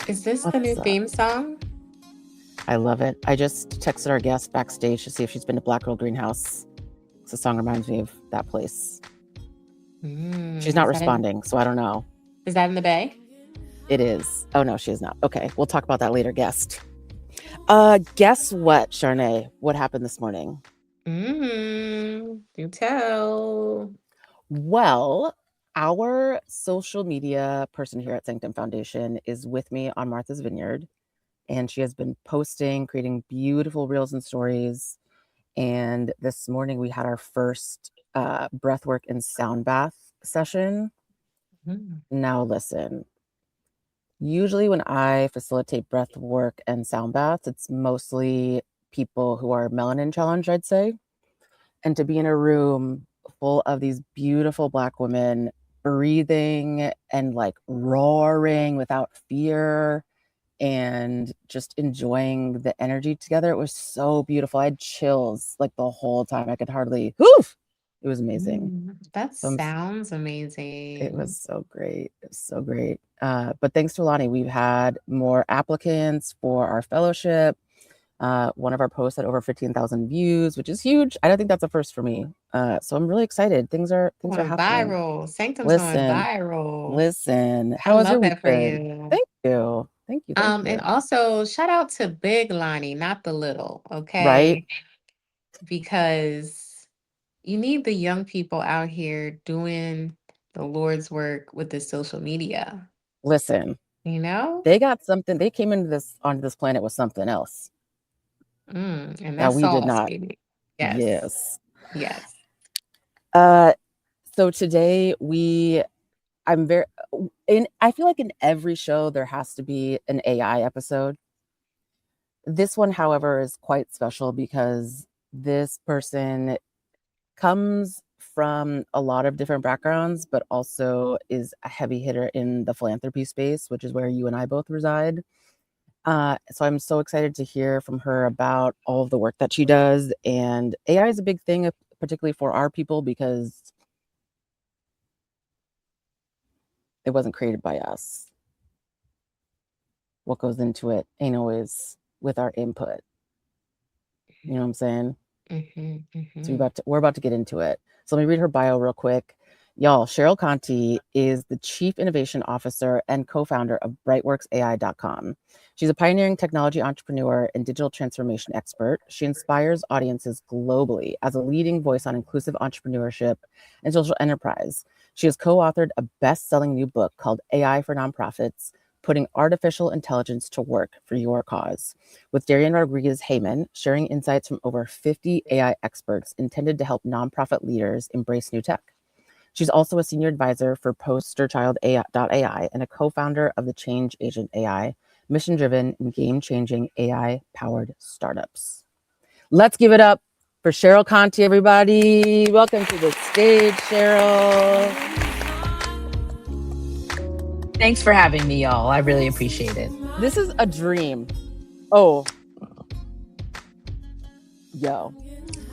Is this the new What's up? theme song? I love it. I just texted our guest backstage to see if she's been to Black Girl Greenhouse. The song reminds me of that place. She's not responding, so I don't know. Is that in the Bay? It is. Oh, no, she is not. Okay, we'll talk about that later, guest. Guess what, Charnay? What happened this morning? Do tell. Well, our social media person here at Sanctum Foundation is with me on Martha's Vineyard, and she has been posting, creating beautiful reels and stories. And this morning we had our first breathwork and sound bath session. Now listen, usually when I facilitate breath work and sound baths, it's mostly people who are melanin challenged, I'd say. And to be in a room full of these beautiful Black women breathing and like roaring without fear and just enjoying the energy together, it was so beautiful. I had chills like the whole time. I could hardly, it was amazing. That sounds amazing. It was so great. It was so great. But thanks to Alani, we've had more applicants for our fellowship. One of our posts had over 15,000 views, which is huge. I don't think that's a first for me. So I'm really excited. Things are happening. Viral. Sanctum's going viral. Listen. How was your week? For you. Thank you. Thank you. And also shout out to Big Lonnie, not the little. Okay. Right. Because you need the young people out here doing the Lord's work with the social media. Listen. You know? They got something. They came onto this planet with something else. And that's we did not. Baby. Yes. Yes. So today I feel like in every show there has to be an AI episode. This one, however, is quite special because this person comes from a lot of different backgrounds, but also is a heavy hitter in the philanthropy space, which is where you and I both reside. So I'm so excited to hear from her about all of the work that she does. And AI is a big thing, particularly for our people, because it wasn't created by us. What goes into it ain't always with our input. You know what I'm saying? So we're about to get into it. So let me read her bio real quick. Y'all, Cheryl Conti is the Chief Innovation Officer and co-founder of BrightWorksAI.com. She's a pioneering technology entrepreneur and digital transformation expert. She inspires audiences globally as a leading voice on inclusive entrepreneurship and social enterprise. She has co-authored a best-selling new book called AI for Nonprofits, Putting Artificial Intelligence to Work for Your Cause, with Darian Rodriguez-Heyman sharing insights from over 50 AI experts intended to help nonprofit leaders embrace new tech. She's also a senior advisor for Posterchild.ai and a co-founder of the Change Agent AI, mission-driven and game-changing AI-powered startups. Let's give it up for Cheryl Conti, everybody. Welcome to the stage, Cheryl. Thanks for having me, y'all. I really appreciate it. This is a dream. Oh. Yo.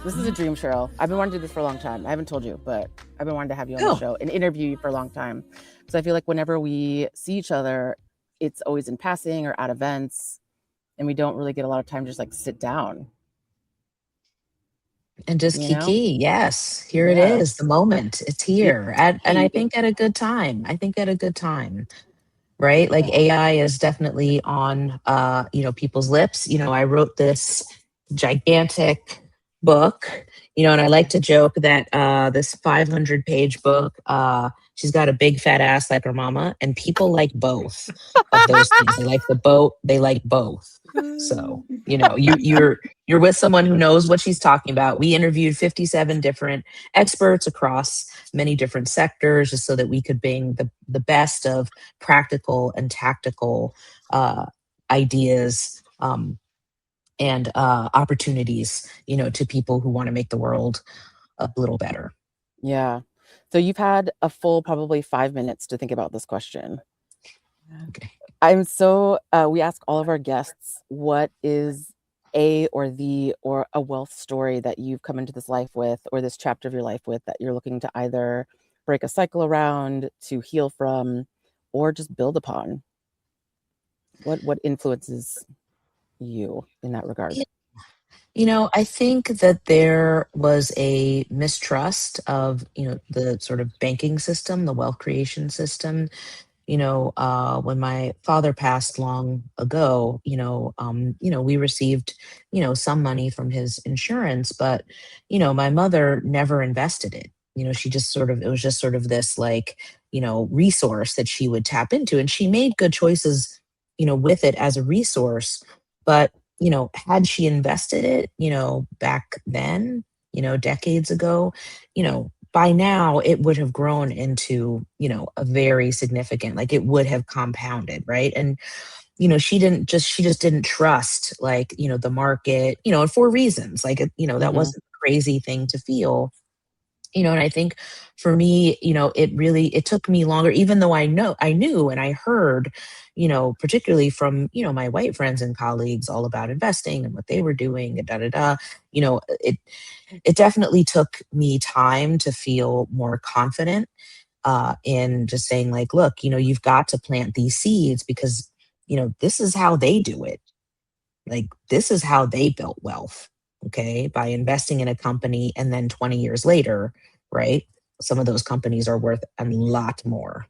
This is a dream, Cheryl. I've been wanting to do this for a long time. I haven't told you, but I've been wanting to have you on the show and interview you for a long time. So I feel like whenever we see each other, it's always in passing or at events, and we don't really get a lot of time to just like sit down. And just kiki. Yes, here it is, the moment. It's here. And I think at a good time. Right? Like AI is definitely on people's lips. I wrote this gigantic book, and I like to joke that this 500-page book, she's got a big fat ass like her mama, and people like both of those things. They like the boat, they like both. So, you're with someone who knows what she's talking about. We interviewed 57 different experts across many different sectors just so that we could bring the best of practical and tactical ideas and opportunities, to people who want to make the world a little better. Yeah. So you've had a full probably 5 minutes to think about this question. Okay. We ask all of our guests, what is a or a wealth story that you've come into this life with, or this chapter of your life with, that you're looking to either break a cycle around, to heal from, or just build upon? What influences you in that regard? I think that there was a mistrust of, the sort of banking system, the wealth creation system. When my father passed long ago, we received, some money from his insurance, but, my mother never invested it. She just sort of, it was just sort of this like, resource that she would tap into. And she made good choices, with it as a resource. But, had she invested it, back then, decades ago, by now it would have grown into, a very significant, like it would have compounded, right? And she just didn't trust, like, the market, and for reasons, like, that Mm-hmm. wasn't a crazy thing to feel. And I think for me, it took me longer, even though I knew and I heard, particularly from, my white friends and colleagues, all about investing and what they were doing and da da da. It definitely took me time to feel more confident, in just saying, like, look, you've got to plant these seeds, because, this is how they do it. Like, this is how they built wealth, okay? By investing in a company, and then 20 years later, right? Some of those companies are worth a lot more.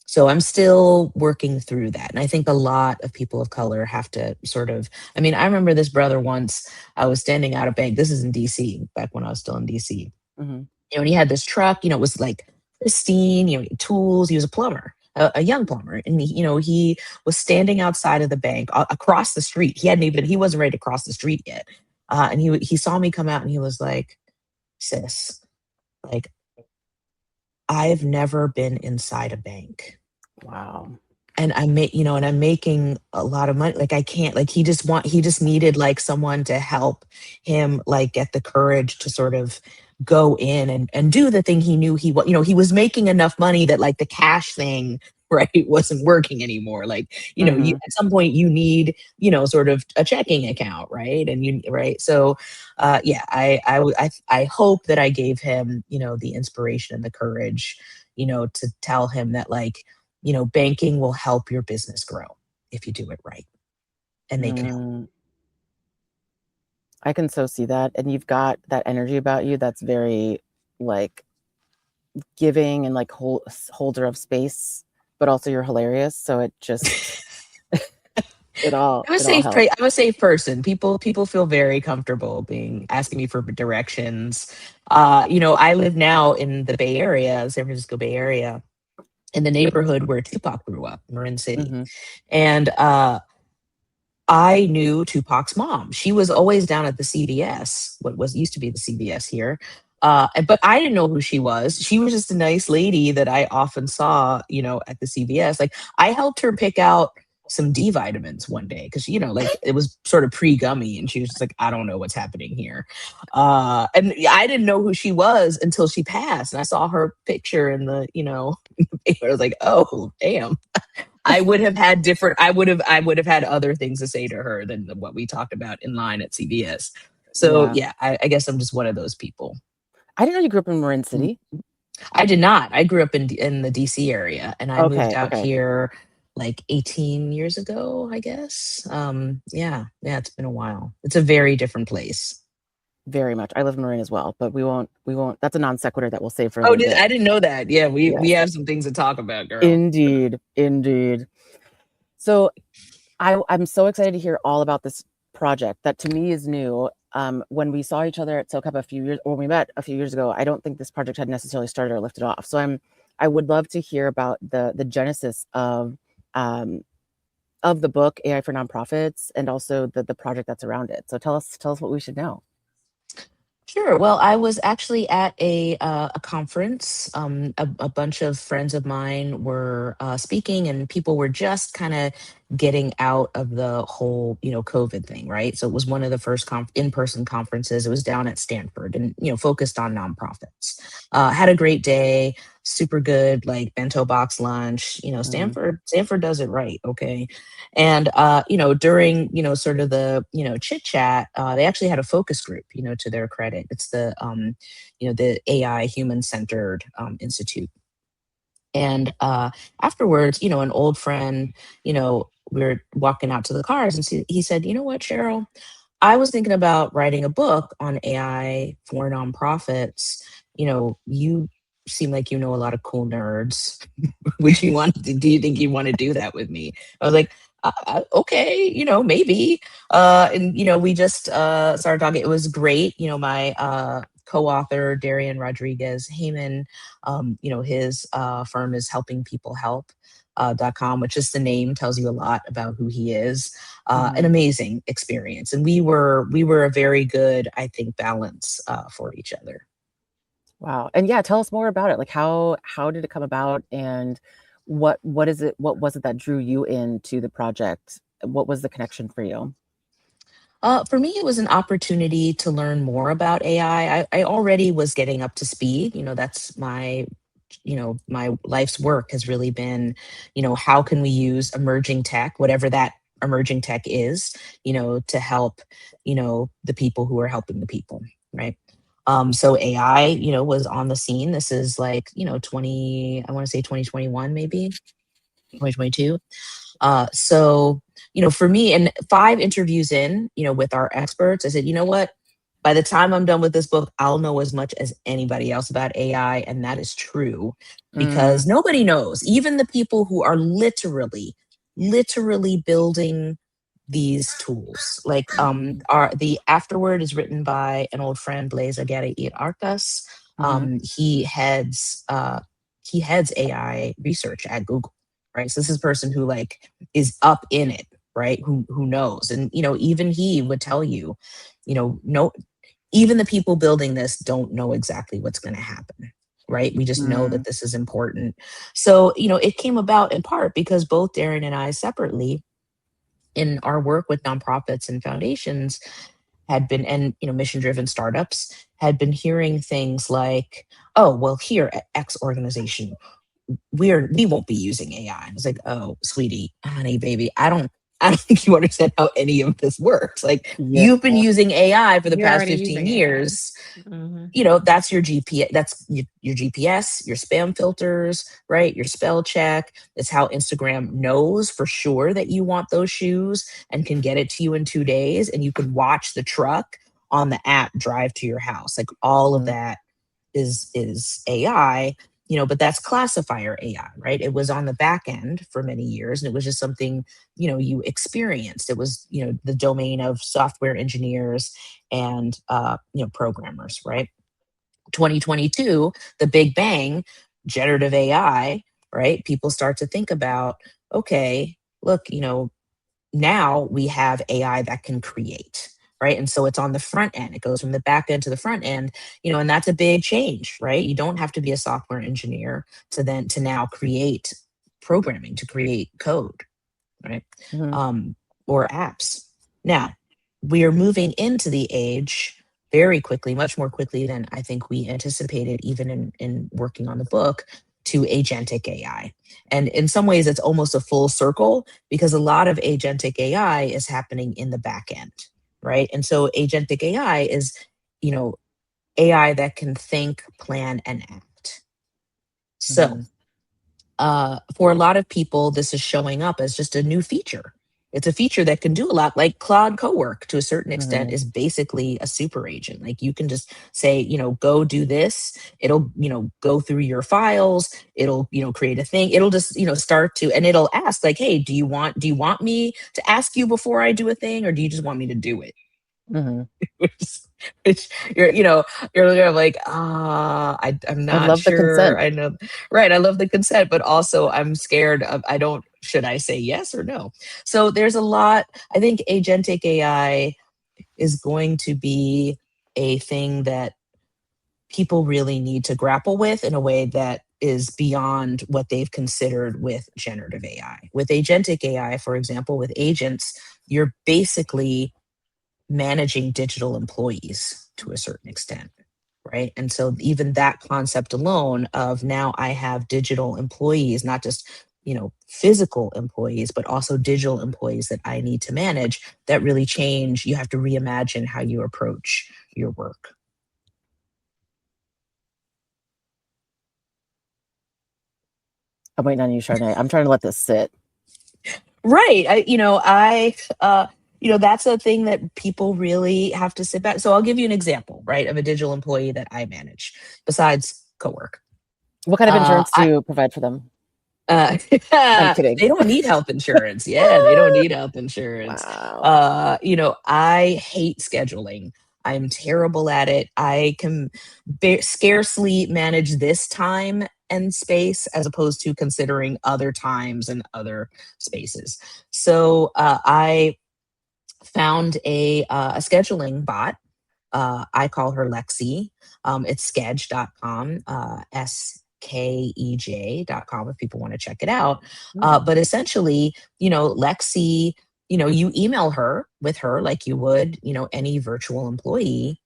So I'm still working through that. And I think a lot of people of color have to sort of, I mean, I remember this brother once, I was standing out of bank. This is in DC, back when I was still in DC. Mm-hmm. And he had this truck, it was like pristine, tools. He was a plumber, a young plumber. And he was standing outside of the bank, across the street. He wasn't ready to cross the street yet. And he saw me come out, and he was like, sis, like, I've never been inside a bank. Wow. And I'm making a lot of money. Like, I can't, like, he just needed, like, someone to help him, like, get the courage to sort of go in and do the thing he knew he was making enough money that, like, the cash thing, right, wasn't working anymore. Like, Mm-hmm. at some point you need, sort of a checking account, right? And right. So, yeah, I hope that I gave him, the inspiration and the courage, to tell him that, like, banking will help your business grow if you do it right, and they can help. Mm. I can so see that. And you've got that energy about you that's very, like, giving and, like, holder of space, but also you're hilarious. So it just it all helps. I'm a safe person. People feel very comfortable being asking me for directions. I live now in the Bay Area, San Francisco Bay Area, in the neighborhood where Tupac grew up, Marin City. Mm-hmm. And I knew Tupac's mom. She was always down at the CVS, what was used to be the CVS here. But I didn't know who she was. She was just a nice lady that I often saw, at the CVS. Like, I helped her pick out some D vitamins one day, because, like, it was sort of pre gummy, and she was just like, I don't know what's happening here. And I didn't know who she was until she passed, and I saw her picture in the, paper. I was like, oh, damn. I would have had other things to say to her than what we talked about in line at CVS. So Yeah. yeah, I guess I'm just one of those people. I didn't know you grew up in Marin City. I did not. I grew up in the DC area, and I moved Okay. out Okay. here like 18 years ago, I guess. Yeah, it's been a while. It's a very different place. Very much. I live in Marin as well, but we won't. That's a non sequitur that we'll save for Oh, another day. I didn't know that. Yeah, we Yes. have some things to talk about, girl. Indeed. So I'm so excited to hear all about this project that to me is new. When we saw each other at SoCap when we met a few years ago, I don't think this project had necessarily started or lifted off. So I would love to hear about the genesis of the book AI for Nonprofits, and also the project that's around it. So tell us what we should know. Sure. Well, I was actually at a conference. A bunch of friends of mine were speaking, and people were just kind of getting out of the whole, COVID thing, right? So it was one of the first in-person conferences. It was down at Stanford and, focused on nonprofits. Had a great day, super good, like bento box lunch. Stanford does it right, okay? And during, sort of the, chit chat, they actually had a focus group, to their credit. It's the AI Human Centered Institute. And afterwards, an old friend, we were walking out to the cars, and he said, "You know what, Cheryl? I was thinking about writing a book on AI for nonprofits. You seem like you know a lot of cool nerds. Do you think you want to do that with me?" I was like, okay, maybe. And, we just started talking. It was great. My co-author, Darian Rodriguez Heyman, his firm is Helping People Help. .com, which is the name tells you a lot about who he is. An amazing experience, and we were a very good, I think, balance for each other. Wow. And yeah, tell us more about it. Like how did it come about, and what was it that drew you into the project? What was the connection for you? For me, it was an opportunity to learn more about AI. I already was getting up to speed. That's my life's work has really been, how can we use emerging tech, whatever that emerging tech is, to help, the people who are helping the people, right? So AI, was on the scene. This is like, I want to say 2021, maybe 2022. So, for me, and 5 interviews in, with our experts, I said, you know what? By the time I'm done with this book, I'll know as much as anybody else about AI. And that is true because nobody knows, even the people who are literally building these tools. Like the afterword is written by an old friend, Blaise Aguirre Arcas. He heads AI research at Google, right? So this is a person who like is up in it, right? Who knows? And even he would tell you, no, even the people building this don't know exactly what's going to happen, right? We just know that this is important. So it came about in part because both Darren and I separately, in our work with nonprofits and foundations, had been, and mission driven startups, had been hearing things like, oh, well, here at X organization, we won't be using AI. I was like, oh, sweetie, honey, baby, I don't think you understand how any of this works. Like, Yeah. you've been using AI for the You're past already 15 using AI. years. That's your GPS, that's your GPS, your spam filters, right? Your spell check. It's how Instagram knows for sure that you want those shoes and can get it to you in 2 days. And you can watch the truck on the app drive to your house. Like, all of that is AI, but that's classifier AI, right? It was on the back end for many years, and it was just something, you experienced. It was, the domain of software engineers and, programmers, right? 2022, the big bang, generative AI, right? People start to think about, okay, look, now we have AI that can create, right? And so it's on the front end. It goes from the back end to the front end, and that's a big change, right? You don't have to be a software engineer to now create programming, to create code, right? Or apps. Now, we are moving into the age very quickly, much more quickly than I think we anticipated, even in working on the book, to agentic AI. And in some ways, it's almost a full circle because a lot of agentic AI is happening in the back end, right? And so agentic AI is, AI that can think, plan, and act. So for a lot of people, this is showing up as just a new feature. It's a feature that can do a lot, like Claude Cowork to a certain extent is basically a super agent. Like, you can just say, go do this. It'll, go through your files. It'll, create a thing. It'll just, start to, and it'll ask like, hey, do you want me to ask you before I do a thing, or do you just want me to do it? Which you're, you're looking at like, I'm I not love the sure. consent. I know, right? I love the consent, but also I'm scared of, should I say yes or no? So there's a lot. I think agentic AI is going to be a thing that people really need to grapple with in a way that is beyond what they've considered with generative AI. With agentic AI, for example, with agents, you're basically managing digital employees to a certain extent, right? And so even that concept alone of now I have digital employees, not just physical employees, but also digital employees that I need to manage, that really change. You have to reimagine how you approach your work. I'm waiting on you, Charnay. I'm trying to let this sit. Right. That's a thing that people really have to sit back. So I'll give you an example, right, of a digital employee that I manage besides cowork. What kind of insurance do you provide for them? I'm kidding. They don't need health insurance. Yeah, they don't need health insurance. Wow. I hate scheduling. I'm terrible at it. I can scarcely manage this time and space as opposed to considering other times and other spaces. So I found a scheduling bot. I call her Lexi. It's skej.com, skej.com if people want to check it out. But essentially, Lexi, you email her with her like you would, any virtual employee,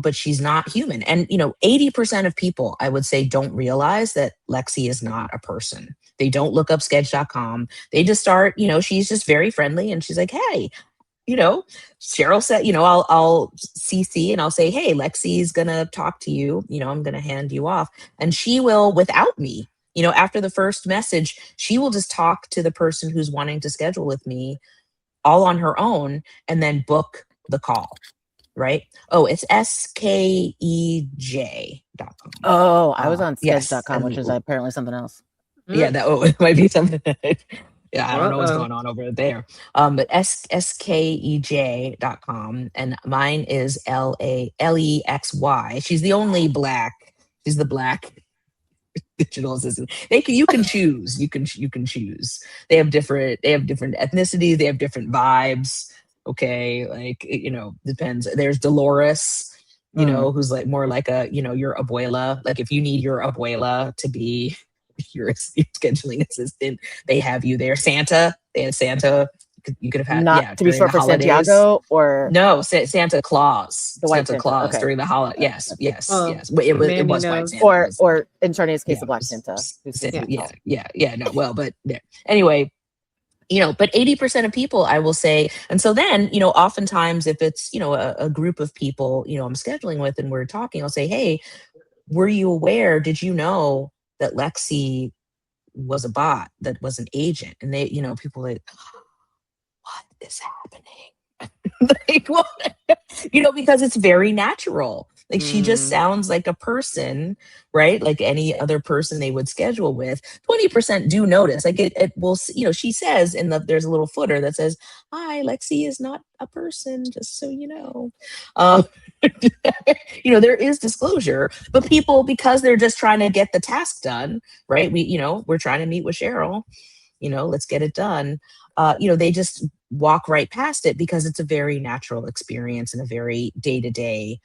but she's not human. And, 80% of people, I would say, don't realize that Lexi is not a person. They don't look up sketch.com. They just start, she's just very friendly and she's like, hey, Cheryl said, I'll CC and I'll say, hey, Lexi's gonna talk to you, I'm gonna hand you off. And she will, without me, after the first message, she will just talk to the person who's wanting to schedule with me all on her own and then book the call. Right. Oh, it's skej.com. Oh, I was on Yes. sketch.com, which is apparently something else. Yeah, it might be something. Yeah, I don't know what's going on over there. But skej.com, and mine is LALEXY. She's the only black. She's the black digital assistant. You can choose. You can choose. They have different ethnicities. They have different vibes. Okay, depends. There's Dolores. Who's like more like your abuela. Like if you need your abuela to be your scheduling assistant, they have you there. Santa, they had Santa. You could have had not to be short for holidays. Santiago or no Santa Claus. The white Santa Claus okay. during the holiday. Yes. Oh, It was white Santa. Or in Charnay's case, the black Santa. No, well, but anyway, but 80% of people, I will say. And so then, oftentimes if it's, a group of people, I'm scheduling with and we're talking, I'll say, hey, were you aware, did you know that Lexi was a bot, that was an agent? And they, people like, what is happening? Like, what? Because it's very natural. Like she just sounds like a person, right? Like any other person they would schedule with. 20% do notice. Like it will, she says there's a little footer that says, hi, Lexi is not a person, just so you know. There is disclosure, but people, because they're just trying to get the task done, right? We're trying to meet with Cheryl, let's get it done. They just walk right past it because it's a very natural experience and a very day-to-day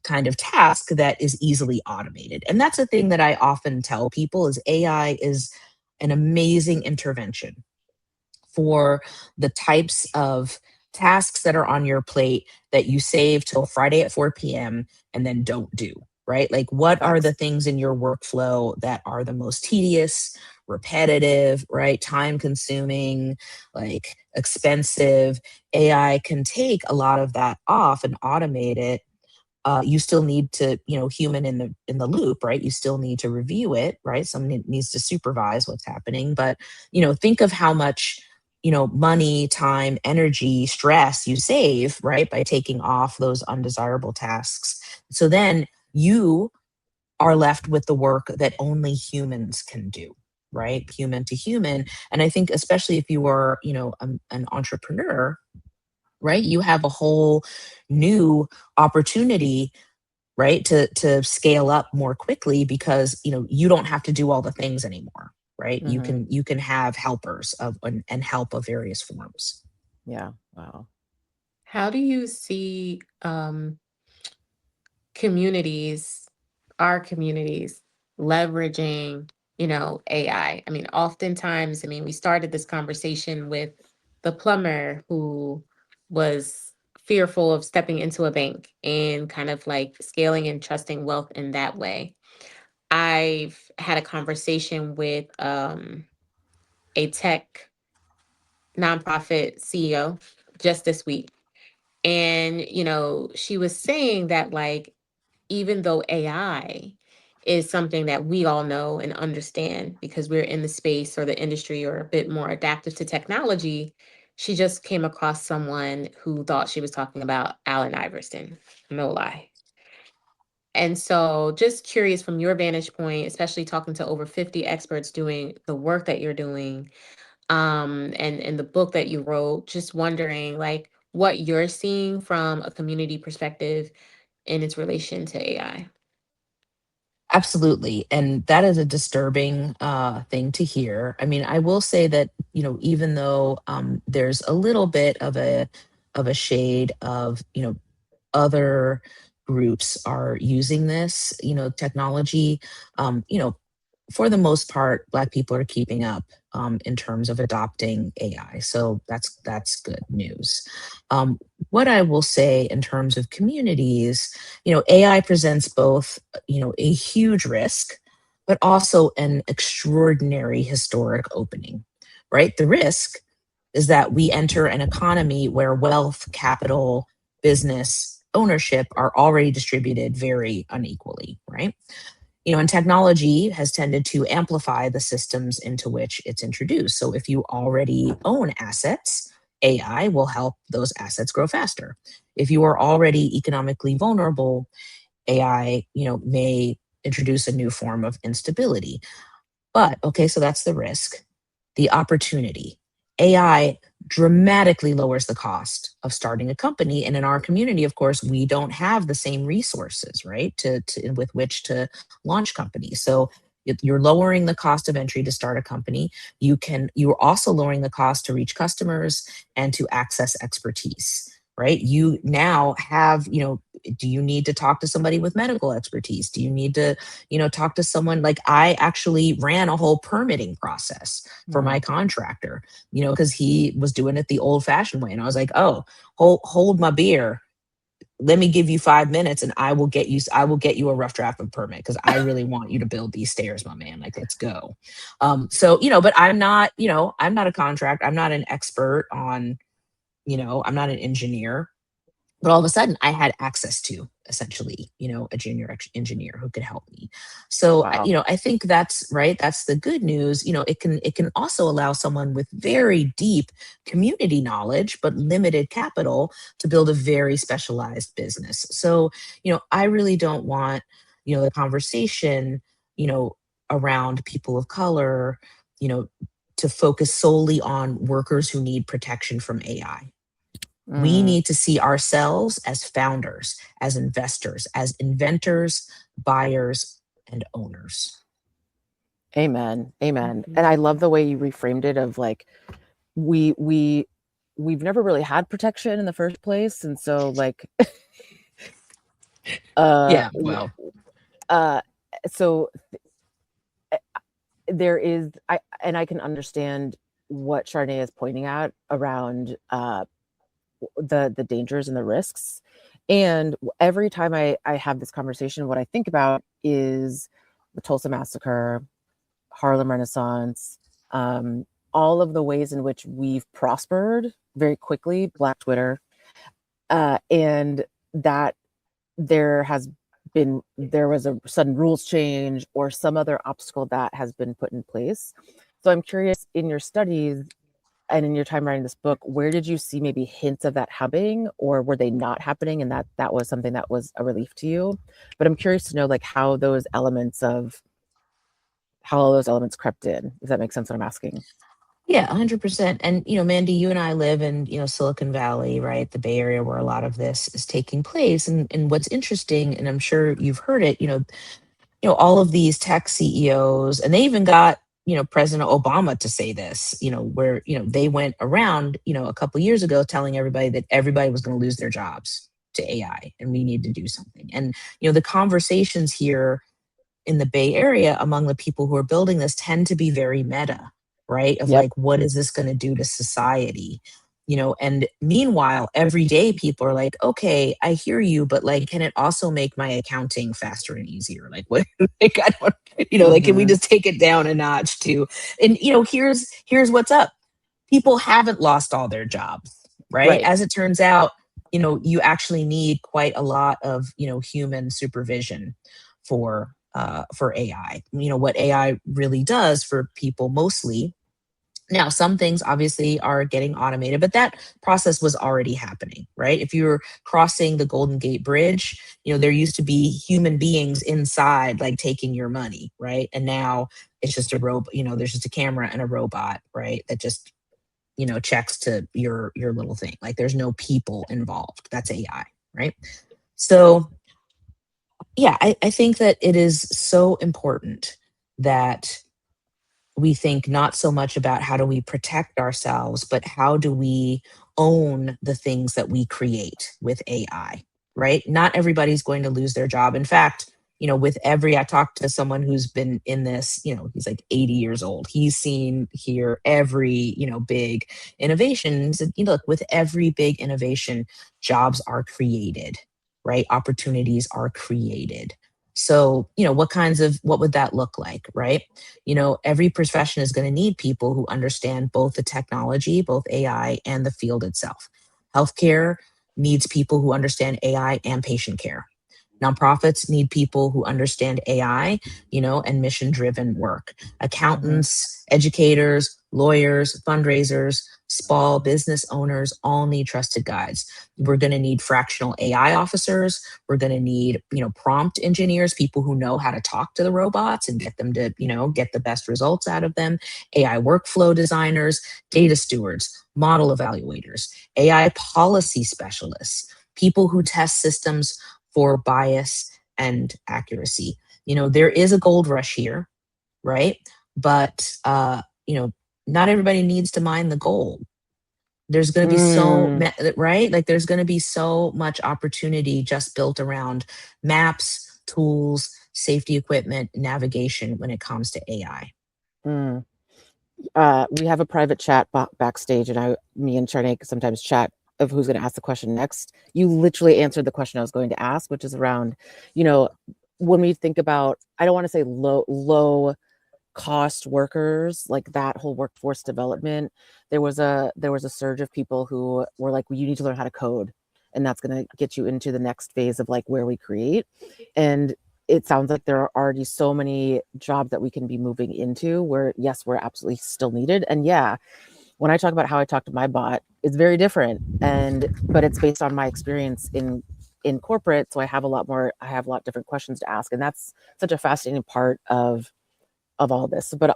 kind of task that is easily automated. And that's a thing that I often tell people is AI is an amazing intervention for the types of tasks that are on your plate that you save till Friday at 4 p.m. and then don't do, right? Like what are the things in your workflow that are the most tedious, repetitive, right? Time consuming, like expensive. AI can take a lot of that off and automate it. You still need to, human in the loop, right? You still need to review it, right? Someone needs to supervise what's happening. But, think of how much, money, time, energy, stress you save, right? By taking off those undesirable tasks. So then you are left with the work that only humans can do, right? Human to human. And I think especially if you are, an entrepreneur, right? You have a whole new opportunity, right? To scale up more quickly because, you don't have to do all the things anymore, right? You can have helpers and help of various forms. Yeah. Wow. How do you see communities, our communities, leveraging AI. I mean, oftentimes, I mean, we started this conversation with the plumber who was fearful of stepping into a bank and kind of like scaling and trusting wealth in that way. I've had a conversation with a tech nonprofit CEO just this week. And, she was saying that, like, even though AI is something that we all know and understand because we're in the space or the industry or a bit more adaptive to technology, she just came across someone who thought she was talking about Allen Iverson. No lie. And so, just curious from your vantage point, especially talking to over 50 experts doing the work that you're doing, and the book that you wrote, just wondering like what you're seeing from a community perspective in its relation to AI. Absolutely. And that is a disturbing thing to hear. I mean, I will say that, even though there's a little bit of a shade of, other groups are using this, technology, for the most part, Black people are keeping up in terms of adopting AI. So that's good news. Um, what I will say in terms of communities, AI presents both, a huge risk, but also an extraordinary historic opening. Right, the risk is that we enter an economy where wealth, capital, business, ownership are already distributed very unequally. Right, and technology has tended to amplify the systems into which it's introduced. So if you already own assets, AI will help those assets grow faster. If you are already economically vulnerable, AI, may introduce a new form of instability. But okay, so that's the risk. The opportunity. AI dramatically lowers the cost of starting a company. And in our community, of course, we don't have the same resources, right, with which to launch companies. So you're lowering the cost of entry to start a company. You're also lowering the cost to reach customers and to access expertise. Right. You now have, do you need to talk to somebody with medical expertise? Do you need to, talk to someone? Like, I actually ran a whole permitting process for my contractor, because he was doing it the old fashioned way. And I was like, oh, hold my beer. Let me give you 5 minutes and I will get you a rough draft of permit because I really want you to build these stairs, my man. Like, let's go. So, but I'm not a contract. I'm not an expert on, I'm not an engineer, but all of a sudden I had access to essentially, a junior engineer who could help me. So, Wow. I think that's right. That's the good news. It can also allow someone with very deep community knowledge, but limited capital to build a very specialized business. So, I really don't want, the conversation, you know, around people of color, you know, to focus solely on workers who need protection from AI. We need to see ourselves as founders, as investors, as inventors, buyers, and owners. Amen. Amen. And I love the way you reframed it of like we've never really had protection in the first place. And so like Yeah, well, so there is I can understand what Charnay is pointing at around the dangers and the risks. And every time I have this conversation, what I think about is the Tulsa Massacre, Harlem Renaissance, all of the ways in which we've prospered very quickly, Black Twitter, and that there was a sudden rules change or some other obstacle that has been put in place. So I'm curious, in your studies and in your time writing this book, where did you see maybe hints of that happening, or were they not happening and that was something that was a relief to you? But I'm curious to know like how those elements crept in, if that makes sense what I'm asking. yeah, 100%. And, Mandy, you and I live in, Silicon Valley, right? The Bay Area where a lot of this is taking place. And what's interesting, and I'm sure you've heard it, all of these tech CEOs, and they even got, President Obama to say this, where, they went around, a couple years ago telling everybody that everybody was going to lose their jobs to AI and we need to do something. And, the conversations here in the Bay Area, among the people who are building this, tend to be very meta, right? Of Yep. like, what is this going to do to society? And meanwhile, every day people are like, okay, I hear you, but like, can it also make my accounting faster and easier? Like, what, like, I don't, like, can we just take it down a notch too? And, here's what's up. People haven't lost all their jobs, right? Right. As it turns out, you actually need quite a lot of, human supervision for AI. What AI really does for people mostly. Now, some things obviously are getting automated, but that process was already happening, right? If you're crossing the Golden Gate Bridge, there used to be human beings inside, like taking your money, right? And now it's just a robot, there's just a camera and a robot, right? That just, checks to your little thing. Like there's no people involved. That's AI, right? So yeah, I think that it is so important that we think not so much about how do we protect ourselves, but how do we own the things that we create with AI, right? Not everybody's going to lose their job. In fact, I talked to someone who's been in this, he's like 80 years old. He's seen here every, big innovations. And, look, with every big innovation, jobs are created, right? Opportunities are created. So, what would that look like, right? Every profession is going to need people who understand both the technology, both AI and the field itself. Healthcare needs people who understand AI and patient care. Nonprofits need people who understand AI, and mission driven work. Accountants, educators, lawyers, fundraisers, small business owners all need trusted guides. We're going to need fractional AI officers. We're going to need, prompt engineers, people who know how to talk to the robots and get them to, get the best results out of them. AI workflow designers, data stewards, model evaluators, AI policy specialists, people who test systems for bias and accuracy. There is a gold rush here, right? But not everybody needs to mine the gold. There's going to be right? Like there's going to be so much opportunity just built around maps, tools, safety equipment, navigation when it comes to AI. We have a private chat backstage, and me and Charnay sometimes chat of who's going to ask the question next. You literally answered the question I was going to ask, which is around, when we think about, I don't want to say low cost workers, like that whole workforce development, there was a surge of people who were like, well, you need to learn how to code, and that's going to get you into the next phase of like where we create. And it sounds like there are already so many jobs that we can be moving into where, yes, we're absolutely still needed. And yeah, when I talk about how I talk to my bot, it's very different, but it's based on my experience in corporate, so I have a lot different questions to ask, and that's such a fascinating part of all this. But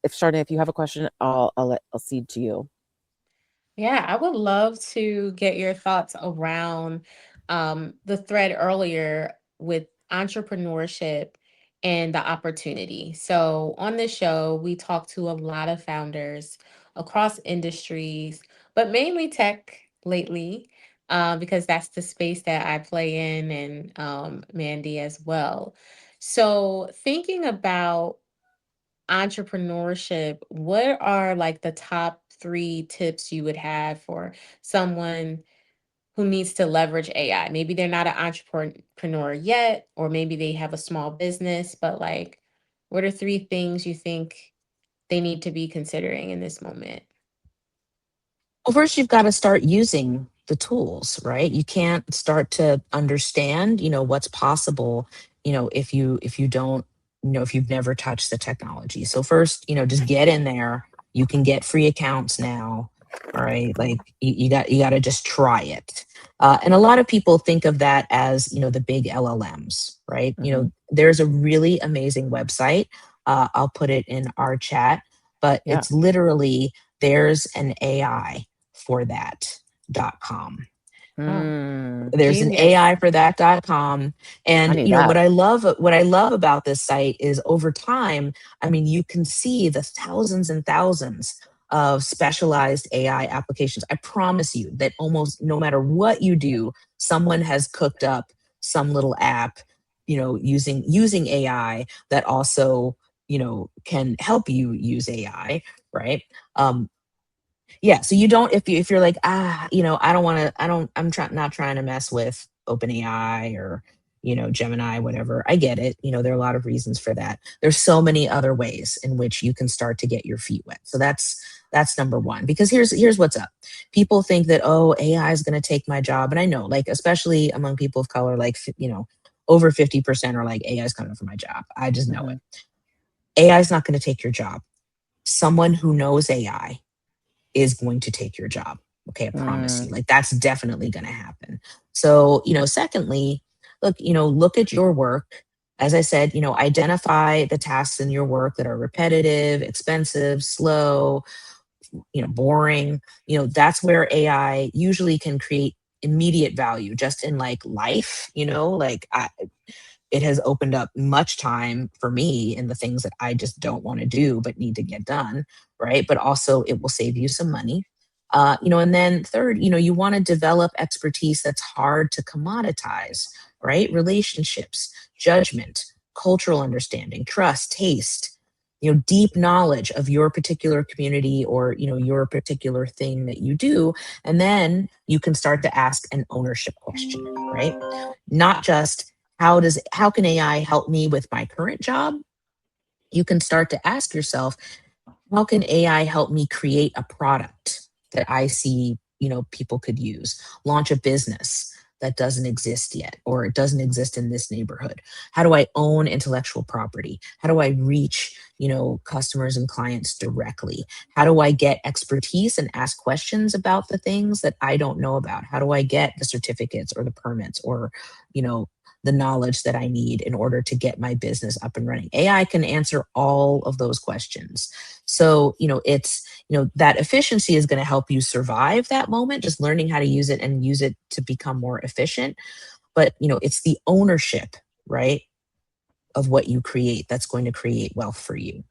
if Charnay, if you have a question, I'll cede to you. Yeah, I would love to get your thoughts around the thread earlier with entrepreneurship and the opportunity. So, on this show, we talk to a lot of founders across industries, but mainly tech lately, because that's the space that I play in, and Mandy as well. So, thinking about entrepreneurship, what are like the top three tips you would have for someone who needs to leverage AI? Maybe they're not an entrepreneur yet, or maybe they have a small business, but like, what are three things you think they need to be considering in this moment? Well, first you've got to start using the tools, right? You can't start to understand, what's possible, if you don't, if you've never touched the technology. So first, just get in there. You can get free accounts now. All right. Like you got to just try it. And a lot of people think of that as, the big LLMs, right? There's a really amazing website. I'll put it in our chat, but it's literally there's an AI for that.com. There's an Genius. AI for that.com. And what I love about this site is over time, I mean, you can see the thousands and thousands of specialized AI applications. I promise you that almost no matter what you do, someone has cooked up some little app using AI that also, can help you use AI, right? Yeah, so you don't, if you're like, I don't want to, I'm not trying to mess with OpenAI or, Gemini, whatever. I get it. There are a lot of reasons for that. There's so many other ways in which you can start to get your feet wet. So that's number one. Because here's what's up. People think that, oh, AI is going to take my job, and I know, like, especially among people of color, like, over 50% are like, AI is coming for my job. I just know it. AI is not going to take your job. Someone who knows AI is going to take your job. Okay, I promise you. Like, that's definitely going to happen. So, secondly, look at your work. As I said, identify the tasks in your work that are repetitive, expensive, slow, boring. That's where AI usually can create immediate value just in like life, it has opened up much time for me in the things that I just don't want to do but need to get done, right? But also it will save you some money. And then third, you want to develop expertise that's hard to commoditize, right? Relationships, judgment, cultural understanding, trust, taste, deep knowledge of your particular community or, your particular thing that you do. And then you can start to ask an ownership question, right? Not just how can AI help me with my current job? You can start to ask yourself, how can AI help me create a product that I see, people could use, launch a business that doesn't exist yet, or it doesn't exist in this neighborhood? How do I own intellectual property? How do I reach, customers and clients directly? How do I get expertise and ask questions about the things that I don't know about? How do I get the certificates or the permits or, the knowledge that I need in order to get my business up and running? AI can answer all of those questions. So, that efficiency is going to help you survive that moment, just learning how to use it and use it to become more efficient. But, it's the ownership, right, of what you create that's going to create wealth for you.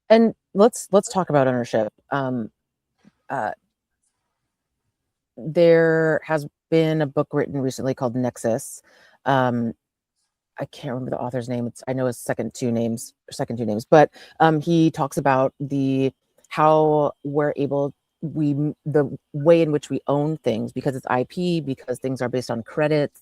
And let's talk about ownership. There has been a book written recently called Nexus. I can't remember the author's name. I know his second two names, but he talks about how we're able, the way in which we own things, because it's IP, because things are based on credits.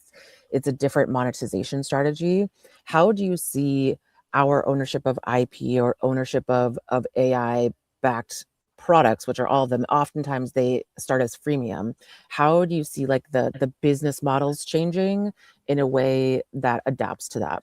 It's a different monetization strategy. How do you see our ownership of IP or ownership of AI backed products, which are all of them, oftentimes they start as freemium? How do you see like the business models changing in a way that adapts to that?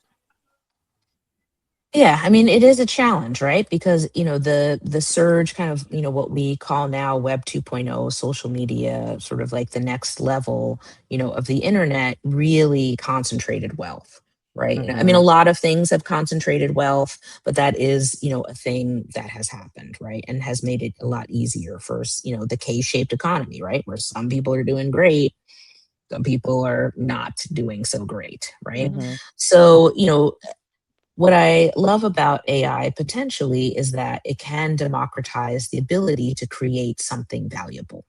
Yeah, I mean, it is a challenge, right? Because, the surge, kind of, what we call now Web 2.0, social media, sort of like the next level, of the internet, really concentrated wealth, right? I mean, a lot of things have concentrated wealth, but that is, a thing that has happened, right? And has made it a lot easier for, the K-shaped economy, right? Where some people are doing great, some people are not doing so great, right? So, what I love about AI potentially is that it can democratize the ability to create something valuable,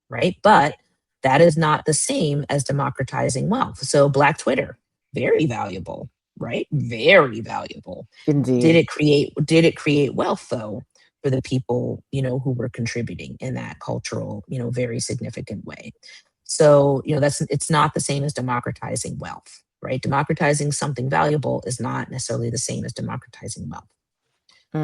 right? But that is not the same as democratizing wealth. So Black Twitter, very valuable, right? Very valuable. Indeed. Did it create wealth though for the people, who were contributing in that cultural, very significant way? So, it's not the same as democratizing wealth, right? Democratizing something valuable is not necessarily the same as democratizing wealth.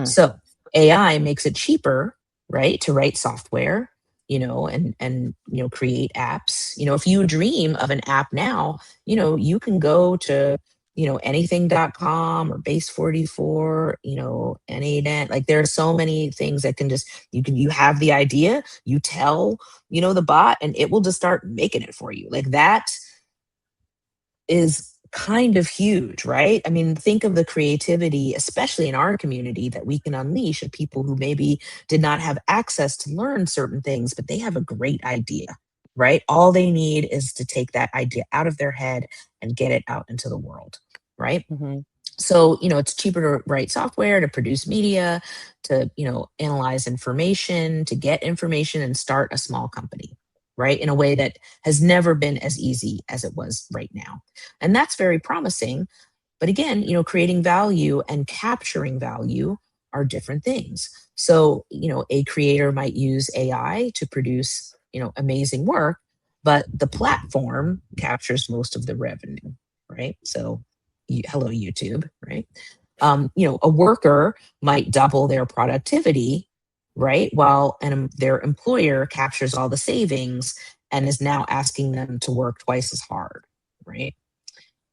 So AI makes it cheaper, right, to write software, and create apps. If you dream of an app now, you can go to, anything.com or base 44, N8N. Like, there are so many things that can just, you have the idea, you tell, the bot, and it will just start making it for you. Like, that is kind of huge, right? I mean, think of the creativity, especially in our community, that we can unleash of people who maybe did not have access to learn certain things, but they have a great idea, right? All they need is to take that idea out of their head and get it out into the world, right? So, it's cheaper to write software, to produce media, to, analyze information, to get information and start a small company, right? In a way that has never been as easy as it was right now. And that's very promising. But again, creating value and capturing value are different things. So, a creator might use AI to produce, amazing work, but the platform captures most of the revenue, right? So, hello, YouTube, right? A worker might double their productivity, right? While their employer captures all the savings and is now asking them to work twice as hard, right?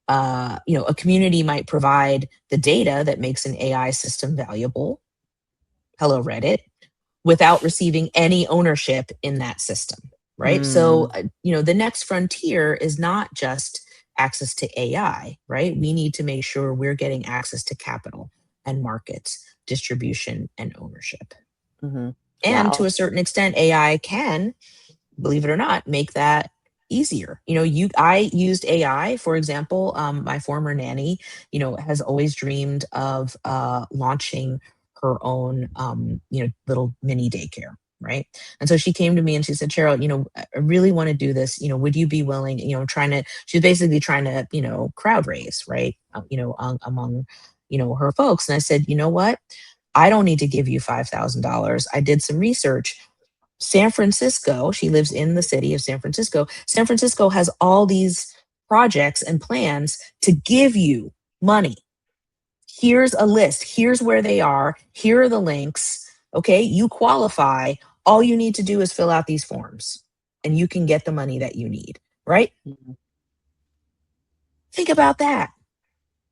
A community might provide the data that makes an AI system valuable. Hello, Reddit, without receiving any ownership in that system, right? So, the next frontier is not just access to AI, right? We need to make sure we're getting access to capital and markets, distribution, and ownership. Mm-hmm. And to Wow. a certain extent, AI can, believe it or not, make that easier. I used AI, for example. My former nanny, has always dreamed of launching her own, little mini daycare. Right. And so she came to me and she said, Cheryl, I really want to do this. Would you be willing, she's basically trying to, crowd raise, right. Among, her folks. And I said, you know what? I don't need to give you $5,000. I did some research. San Francisco, she lives in the city of San Francisco. San Francisco has all these projects and plans to give you money. Here's a list. Here's where they are. Here are the links. Okay, you qualify. All you need to do is fill out these forms and you can get the money that you need, right? Mm-hmm. Think about that,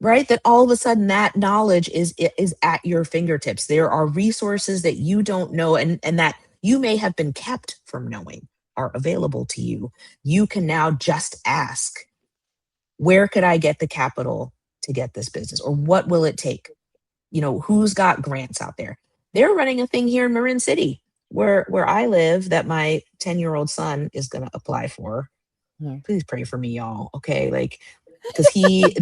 right? That all of a sudden that knowledge is at your fingertips. There are resources that you don't know and that you may have been kept from knowing are available to you. You can now just ask, where could I get the capital to get this business? Or what will it take? Who's got grants out there? They're running a thing here in Marin City where I live that my 10-year-old son is going to apply for. Please pray for me, y'all. Okay. Like, because he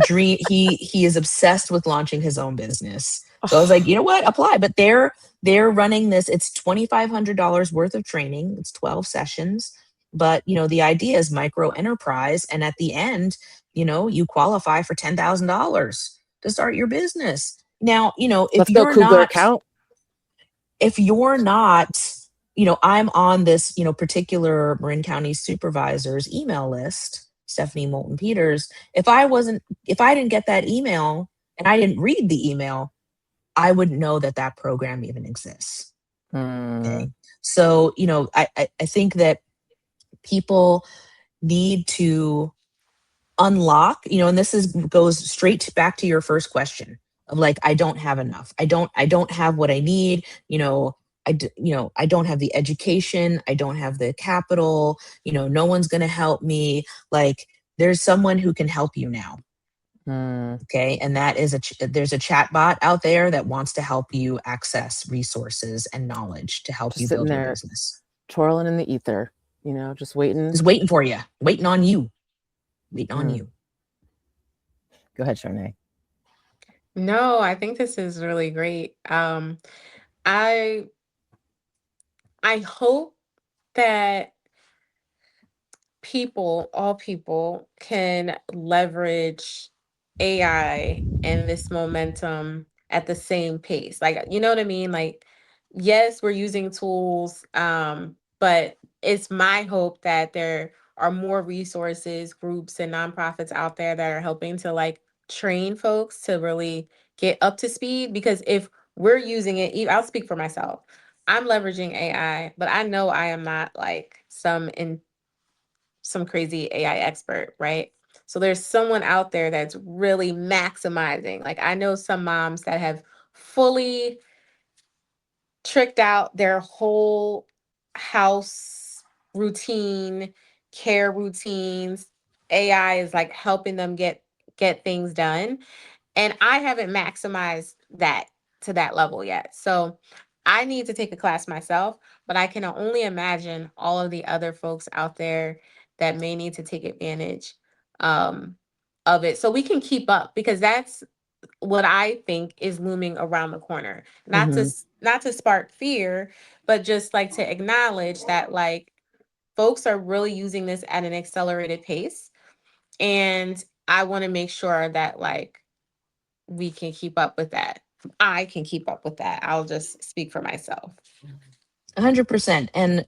is obsessed with launching his own business. So I was like, you know what, apply. But they're running this. It's $2,500 worth of training. It's 12 sessions. But the idea is micro enterprise, and at the end, you qualify for $10,000 to start your business. Now, Let's go Cougar account. If you're not, I'm on this, particular Marin County supervisor's email list, Stephanie Moulton Peters. If I didn't get that email and I didn't read the email, I wouldn't know that that program even exists. Okay. So, I think that people need to unlock, and this goes straight back to your first question of like, I don't have enough. I don't have what I need. I don't have the education. I don't have the capital. No one's going to help me. Like, there's someone who can help you now. Okay. And that is there's a chat bot out there that wants to help you access resources and knowledge to help Just you sitting build your there, business. twirling in the ether, just waiting. Just waiting for you, waiting on you, waiting on you. Go ahead, Charnay. No, I think this is really great. I hope that all people can leverage AI and this momentum at the same pace. Like, you know what I mean? Like, yes, we're using tools, but it's my hope that there are more resources, groups, and nonprofits out there that are helping to like train folks to really get up to speed. Because if we're using it, I'll speak for myself. I'm leveraging AI, but I know I am not like some crazy AI expert, right? So there's someone out there that's really maximizing. Like, I know some moms that have fully tricked out their whole house routine, care routines. AI is like helping them get things done. And I haven't maximized that to that level yet. So I need to take a class myself, but I can only imagine all of the other folks out there that may need to take advantage um, of it so we can keep up, because that's what I think is looming around the corner. Not to spark fear, but just like to acknowledge that like folks are really using this at an accelerated pace. And I want to make sure that like we can keep up with that. I can keep up with that. I'll just speak for myself. 100%. And,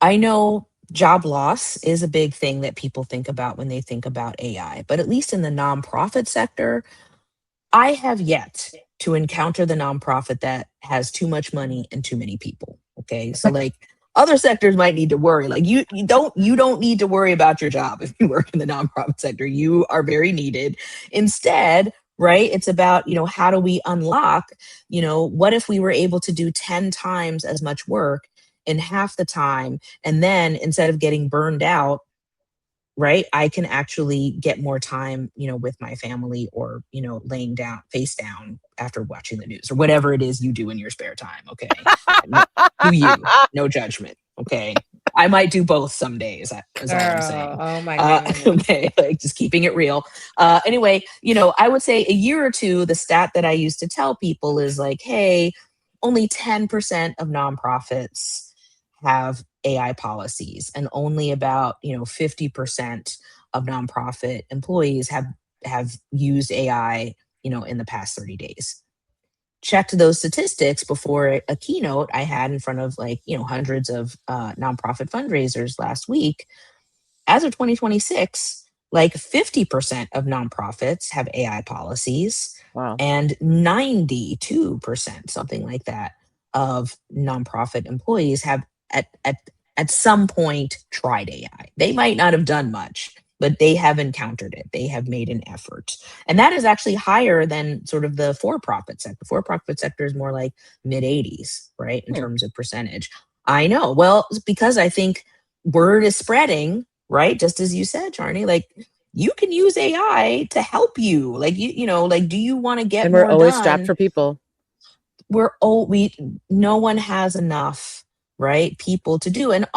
I know job loss is a big thing that people think about when they think about AI, but at least in the nonprofit sector, I have yet to encounter the nonprofit that has too much money and too many people. Okay. So like other sectors might need to worry. Like you don't need to worry about your job if you work in the nonprofit sector. You are very needed. Instead, right? It's about, how do we unlock, what if we were able to do 10 times as much work in half the time? And then instead of getting burned out, right, I can actually get more time, with my family, or, laying down face down after watching the news, or whatever it is you do in your spare time. Okay. No, do you, no judgment. Okay. I might do both some days, is all I'm Girl, saying. oh my goodness. Okay. Like, just keeping it real. Anyway, I would say a year or two, the stat that I used to tell people is like, hey, only 10% of nonprofits have AI policies, and only about 50% of nonprofit employees have used AI in the past 30 days. Checked those statistics before a keynote I had in front of hundreds of nonprofit fundraisers last week. As of 2026, like 50% of nonprofits have AI policies. Wow. And 92%, something like that, of nonprofit employees have at some point tried AI. They might not have done much, but they have encountered it. They have made an effort. And that is actually higher than sort of the for-profit sector. For-profit sector is more like mid 80s, right? In terms of percentage. I know. Well, it's because I think word is spreading, right? Just as you said, Charney, like, you can use AI to help you. Like, like, do you want to get and we're more always done? strapped for people. No one has enough, right, people to do. And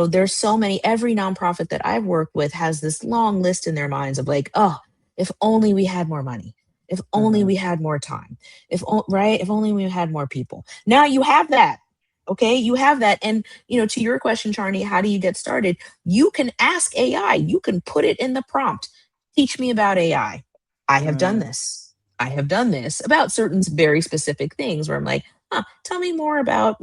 there's so many. Every nonprofit that I've worked with has this long list in their minds of like, oh, if only we had more money, if only we had more time, if only we had more people. Now you have that. Okay, you have that. And to your question, Charney, how do you get started? You can ask AI. You can put it in the prompt. Teach me about AI. I have done this. I have done this about certain very specific things where I'm like, tell me more about,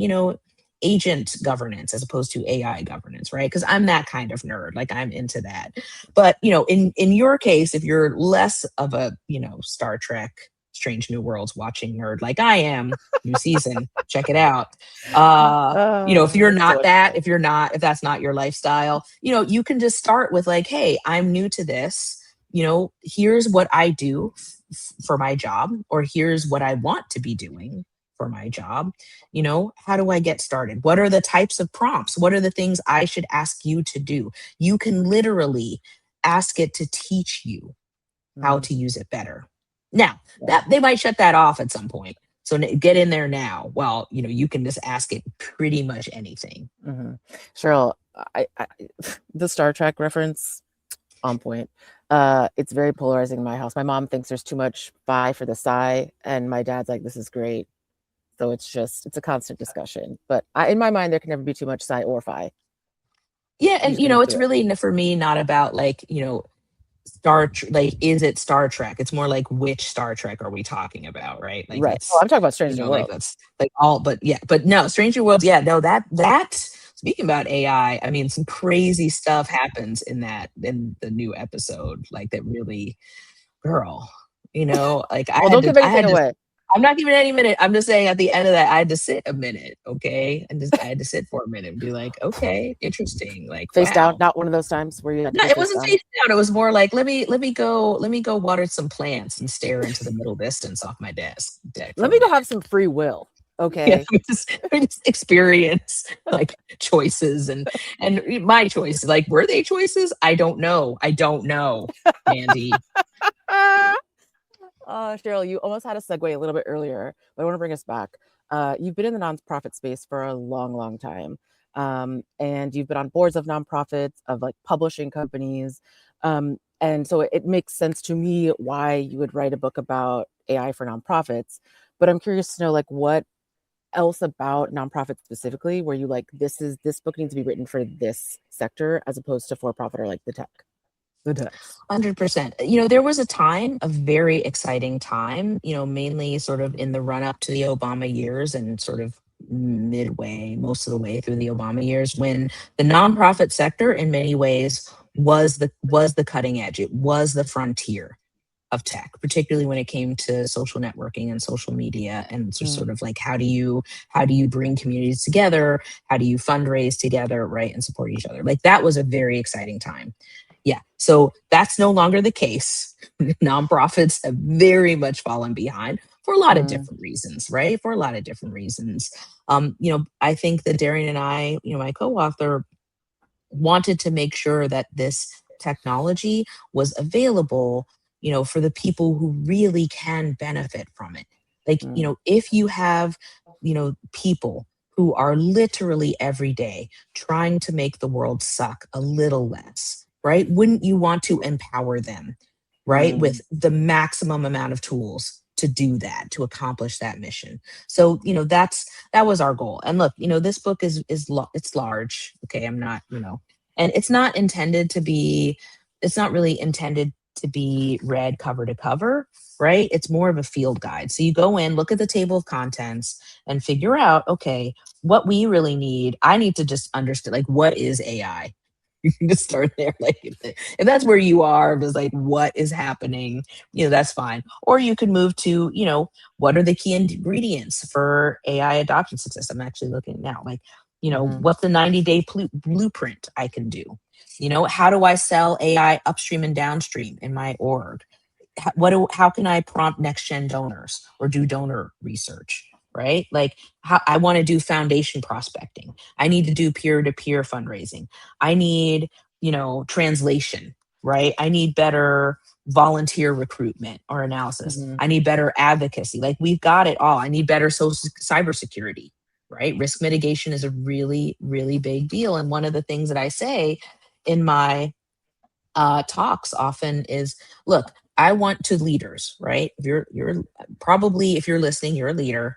agent governance as opposed to AI governance, right? Because I'm that kind of nerd. Like, I'm into that. But, in your case, if you're less of a, Star Trek, Strange New Worlds watching nerd like I am, new season, check it out. If you're not that, if that's not your lifestyle, you can just start with like, hey, I'm new to this. Here's what I do for my job, or here's what I want to be doing for my job. How do I get started? What are the types of prompts? What are the things I should ask you to do? You can literally ask it to teach you how to use it better. Now, that they might shut that off at some point. So get in there now. Well, you can just ask it pretty much anything. Cheryl, the Star Trek reference, on point. It's very polarizing in my house. My mom thinks there's too much phi for the psi, and my dad's like, this is great. So it's a constant discussion. But in my mind, there can never be too much psi or phi. Yeah, and it's really, for me, not about like, is it Star Trek? It's more like, which Star Trek are we talking about, right? Like, right. I'm talking about Strange New Worlds. Like, that's like all, but no, Strange New Worlds. Yeah, no, that. Speaking about AI, I mean, some crazy stuff happens in the new episode, like, that really, girl, like, don't give anything away. I'm not giving any minute. I'm just saying, at the end of that, I had to sit a minute, okay? And I had to sit for a minute and be like, okay, interesting. Like, face wow. down, not one of those times where you had to it wasn't face down. It was more like, let me go water some plants and stare into the middle distance off my deck. Let me go have some free will. Okay. Yeah, just experience like choices and my choices. Like, were they choices? I don't know, Mandy. Cheryl, you almost had a segue a little bit earlier, but I want to bring us back. You've been in the nonprofit space for a long, long time. And you've been on boards of nonprofits, of like publishing companies. And so it makes sense to me why you would write a book about AI for nonprofits. But I'm curious to know, like, what else about nonprofits specifically where you like, this book needs to be written for this sector as opposed to for profit or like the tech? It does. 100%. You know, there was a time, a very exciting time, you know, mainly sort of in the run up to the Obama years and sort of midway, most of the way through the Obama years, when the nonprofit sector in many ways was the cutting edge. It was the frontier of tech, particularly when it came to social networking and social media, and just sort of like how do you bring communities together, how do you fundraise together, right, and support each other. Like that was a very exciting time. Yeah, so that's no longer the case. Nonprofits have very much fallen behind for a lot of different reasons, right? For a lot of different reasons. You know, I think that Darian and I, you know, my co-author, wanted to make sure that this technology was available, you know, for the people who really can benefit from it. Like, you know, if you have, you know, people who are literally every day trying to make the world suck a little less, right? Wouldn't you want to empower them, right? With the maximum amount of tools to do that, to accomplish that mission. So, you know, that was our goal. And look, you know, this book it's large. Okay, I'm not, you know, and it's not intended to be, it's not really intended to be read cover to cover, right? It's more of a field guide. So you go in, look at the table of contents and figure out, okay, what we really need. I need to just understand, like, what is AI? You can just start there. Like, if that's where you are, if it's like, what is happening, you know, that's fine. Or you could move to, you know, what are the key ingredients for AI adoption success? I'm actually looking now, like, you know, what's the 90-day blueprint I can do? You know, how do I sell AI upstream and downstream in my org? How can I prompt next gen donors or do donor research? Right? Like, how I want to do foundation prospecting. I need to do peer to peer fundraising. I need, you know, translation, right? I need better volunteer recruitment or analysis. I need better advocacy. Like, we've got it all. I need better cybersecurity, right? Risk mitigation is a really, really big deal. And one of the things that I say in my talks often is, look, I want to leaders, right? If you're probably, if you're listening, you're a leader.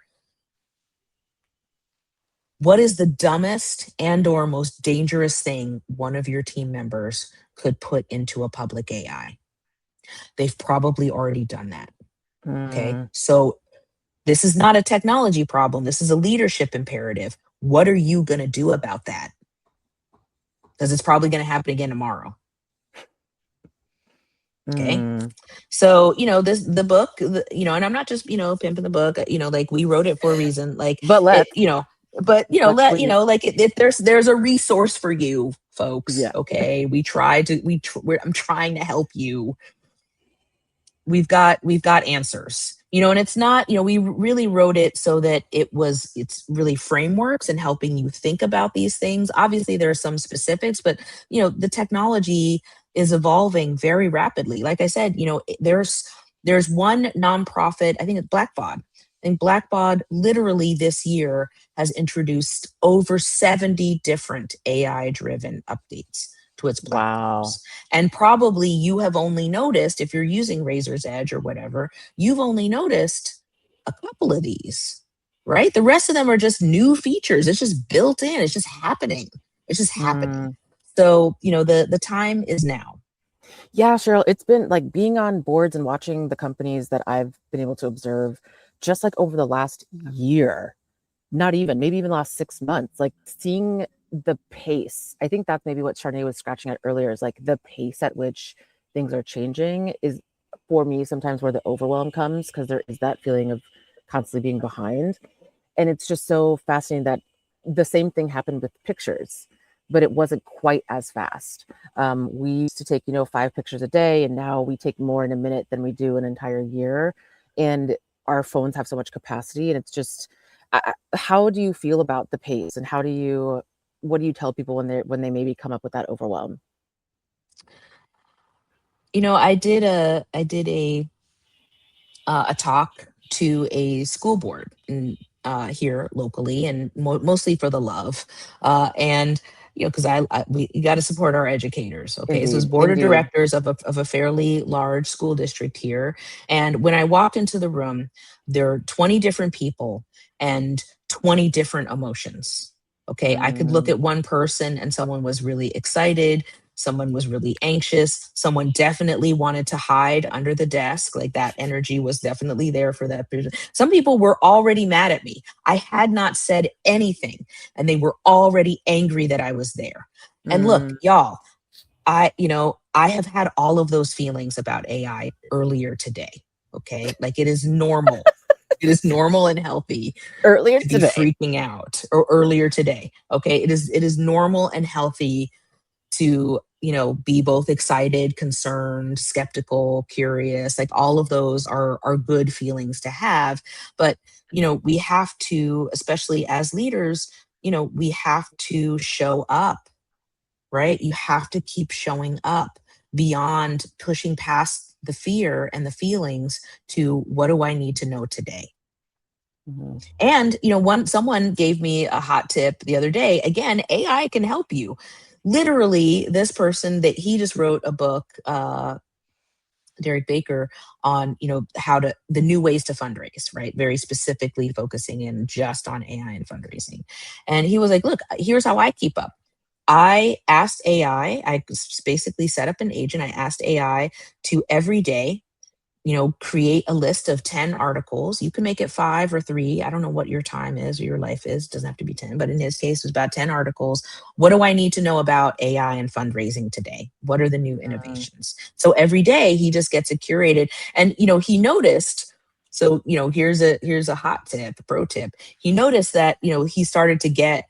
What is the dumbest and or most dangerous thing one of your team members could put into a public AI? They've probably already done that. Okay. So this is not a technology problem. This is a leadership imperative. What are you going to do about that? Because it's probably going to happen again tomorrow. Okay. So, you know, the book, you know, and I'm not just, you know, pimping the book, you know, like, we wrote it for a reason, like, but you know, but, you know, you know, like, if there's a resource for you folks. Yeah. Okay. I'm trying to help you. We've got answers, you know, and it's not, you know, we really wrote it so that it's really frameworks and helping you think about these things. Obviously there are some specifics, but, you know, the technology is evolving very rapidly. Like I said, you know, there's one nonprofit, I think it's Blackbaud. And Blackbaud literally this year has introduced over 70 different AI driven updates to its platforms. And probably you have only noticed, if you're using Razor's Edge or whatever, you've only noticed a couple of these, right? The rest of them are just new features. It's just built in. It's just happening. It's just happening. So, you know, the time is now. Yeah, Cheryl, it's been like being on boards and watching the companies that I've been able to observe just like over the last year, not even, maybe even the last 6 months, like seeing the pace. I think that's maybe what Charnay was scratching at earlier, is like the pace at which things are changing is, for me, sometimes where the overwhelm comes, because there is that feeling of constantly being behind. And it's just so fascinating that the same thing happened with pictures, but it wasn't quite as fast. We used to take, 5 pictures a day, and now we take more in a minute than we do an entire year. And our phones have so much capacity, and it's just, how do you feel about the pace, and what do you tell people when they maybe come up with that overwhelm? I did a talk to a school board here locally, and mostly for the love, and because we got to support our educators. Okay, so it's board of directors of a fairly large school district here, and when I walked into the room, there are 20 different people and 20 different emotions. Okay, I could look at one person and someone was really excited. someone was really anxious, someone definitely wanted to hide under the desk. Like that energy was definitely there for that person. Some people were already mad at me. I had not said anything and they were already angry that I was there. And look, y'all, I have had all of those feelings about AI earlier today. Okay. Like it is normal. It is normal and healthy Earlier to be today. freaking out, or earlier today. Okay. It is normal and healthy to, be both excited, concerned, skeptical, curious. Like all of those are good feelings to have. But, we have to, especially as leaders, we have to show up, right? You have to keep showing up beyond pushing past the fear and the feelings to what do I need to know today? And someone gave me a hot tip the other day. Again, AI can help you. Literally, this person that he just wrote a book, Derek Baker, on how to the new ways to fundraise, right? Very specifically focusing in just on AI and fundraising. And he was like, "Look, here's how I keep up. I asked AI. I basically set up an agent. I asked AI to every day create a list of 10 articles. You can make it 5 or 3. I don't know what your time is or your life is. It doesn't have to be 10, but in his case, it was about 10 articles. What do I need to know about AI and fundraising today? What are the new innovations? So every day he just gets it curated. And, he noticed, so, here's a hot tip, a pro tip. He noticed that, he started to get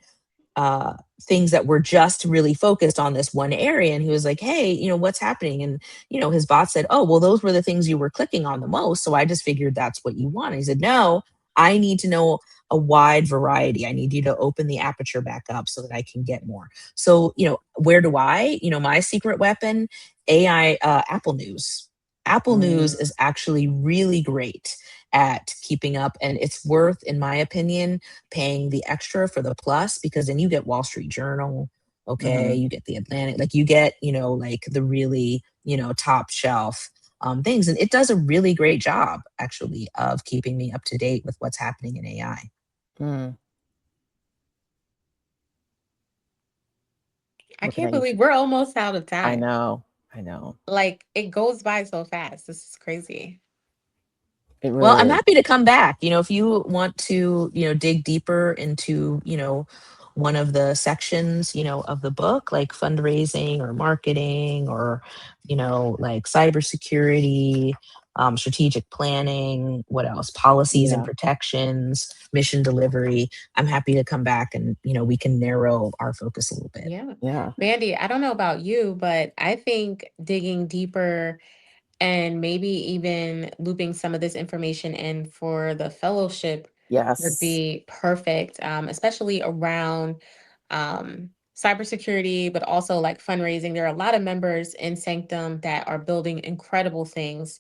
things that were just really focused on this one area. And he was like, hey, what's happening? And, his bot said, oh, well, those were the things you were clicking on the most. So I just figured that's what you want. And he said, no, I need to know a wide variety. I need you to open the aperture back up so that I can get more. So, where do my secret weapon, AI, Apple News. Apple News is actually really great at keeping up, and it's worth, in my opinion, paying the extra for the plus, because then you get Wall Street Journal, okay, you get the Atlantic, like you get, like the really, top shelf things. And it does a really great job actually of keeping me up to date with what's happening in AI. I can't believe we're almost out of time. I know. Like it goes by so fast. This is crazy. It really Well, I'm is. happy to come back. If you want to, dig deeper into, one of the sections, of the book, like fundraising or marketing or, like cybersecurity, strategic planning, what else? Policies and protections, mission delivery. I'm happy to come back and, we can narrow our focus a little bit. Yeah. Mandy, I don't know about you, but I think digging deeper and maybe even looping some of this information in for the fellowship would be perfect, especially around cybersecurity, but also like fundraising. There are a lot of members in Sanctum that are building incredible things,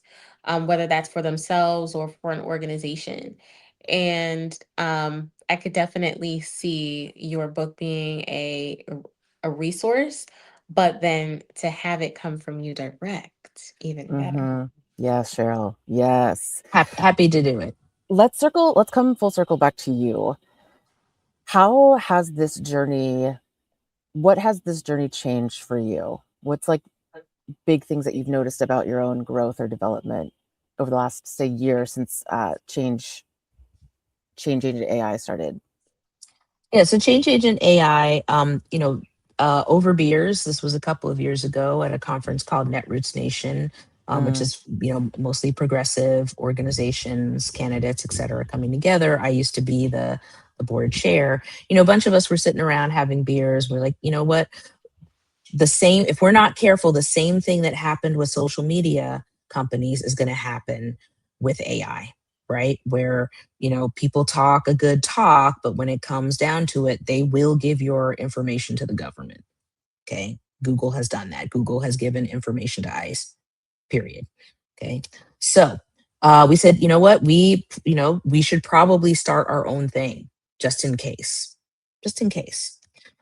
whether that's for themselves or for an organization. And I could definitely see your book being a resource, but then to have it come from you direct, even better. Yes, Cheryl. Yes. Happy to do it. Let's come full circle back to you. What has this journey changed for you? What's like big things that you've noticed about your own growth or development over the last, say, year since Change Agent AI started? Yeah, so Change Agent AI, over beers, this was a couple of years ago at a conference called Netroots Nation, which is, mostly progressive organizations, candidates, et cetera, coming together. I used to be the board chair. A bunch of us were sitting around having beers. We're like, you know what? If we're not careful, the same thing that happened with social media companies is going to happen with AI, right? Where, people talk a good talk, but when it comes down to it, they will give your information to the government. Okay. Google has done that. Google has given information to ICE, period. Okay. So we said, you know what? We should probably start our own thing just in case.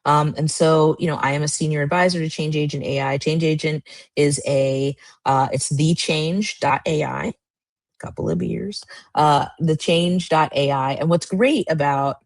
And so, I am a senior advisor to Change Agent AI. Change Agent is it's thechange.ai, couple of beers, the change.ai. And what's great about